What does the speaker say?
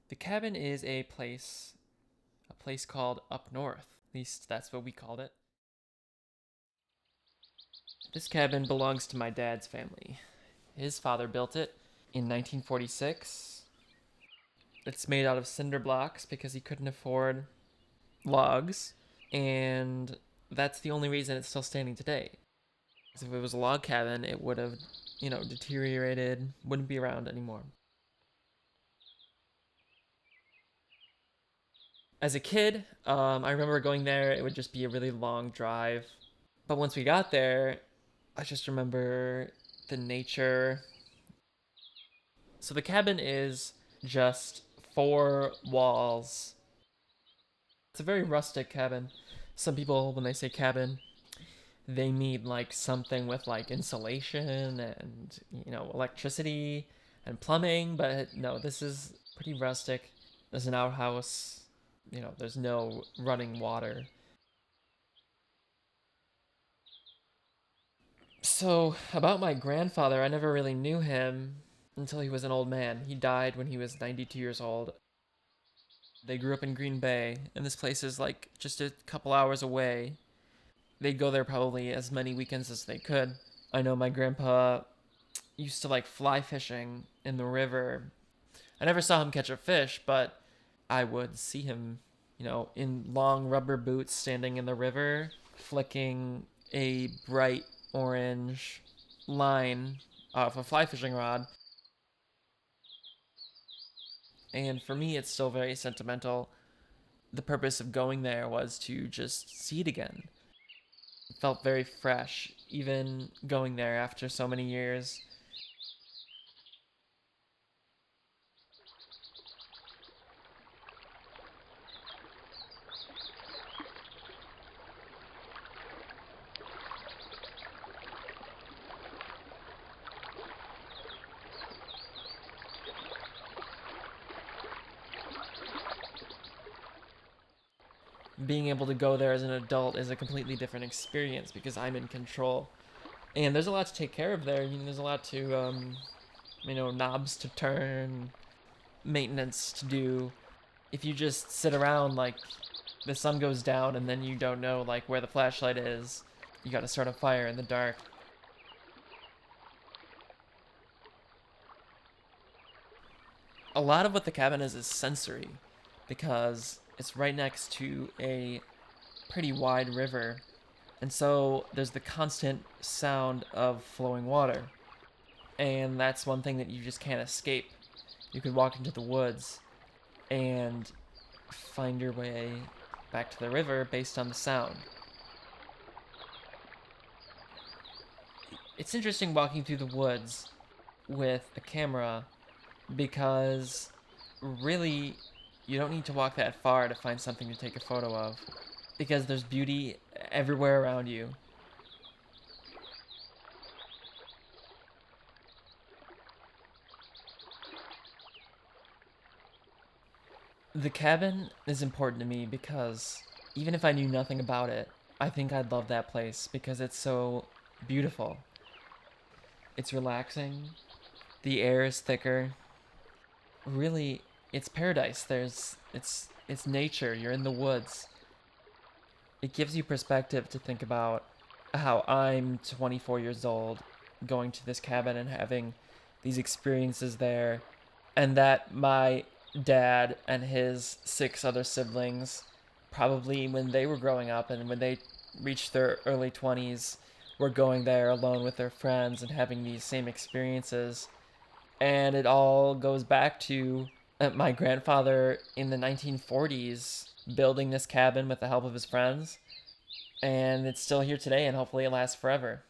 The cabin is a place called Up North. At least that's what we called it. This cabin belongs to my dad's family. His father built it in 1946. It's made out of cinder blocks because he couldn't afford logs, and that's the only reason it's still standing today. Because if it was a log cabin, it would have, deteriorated, wouldn't be around anymore. As a kid, I remember going there. It would just be a really long drive. But once we got there, I just remember the nature. So the cabin is just four walls. It's a very rustic cabin. Some people, when they say cabin, they mean like something with like insulation and, electricity and plumbing. But no, this is pretty rustic. There's an outhouse. There's no running water. So, about my grandfather, I never really knew him until he was an old man. He died when he was 92 years old. They grew up in Green Bay, and this place is like just a couple hours away. They'd go there probably as many weekends as they could. I know my grandpa used to like fly fishing in the river. I never saw him catch a fish, but I would see him, in long rubber boots standing in the river, flicking a bright orange line off a fly fishing rod. And for me, it's still very sentimental. The purpose of going there was to just see it again. It felt very fresh, even going there after so many years. Being able to go there as an adult is a completely different experience because I'm in control. And there's a lot to take care of there. There's a lot to, knobs to turn, maintenance to do. If you just sit around, like, the sun goes down and then you don't know, like, where the flashlight is, you gotta start a fire in the dark. A lot of what the cabin is sensory because it's right next to a pretty wide river. And so there's the constant sound of flowing water. And that's one thing that you just can't escape. You could walk into the woods and find your way back to the river based on the sound. It's interesting walking through the woods with a camera because really you don't need to walk that far to find something to take a photo of because there's beauty everywhere around you. The cabin is important to me because even if I knew nothing about it, I think I'd love that place because it's so beautiful. It's relaxing, the air is thicker. Really, it's paradise. It's nature. You're in the woods. It gives you perspective to think about how I'm 24 years old going to this cabin and having these experiences there, and that my dad and his six other siblings, probably when they were growing up and when they reached their early 20s, were going there alone with their friends and having these same experiences. And it all goes back to my grandfather in the 1940s building this cabin with the help of his friends, and it's still here today, and hopefully it lasts forever.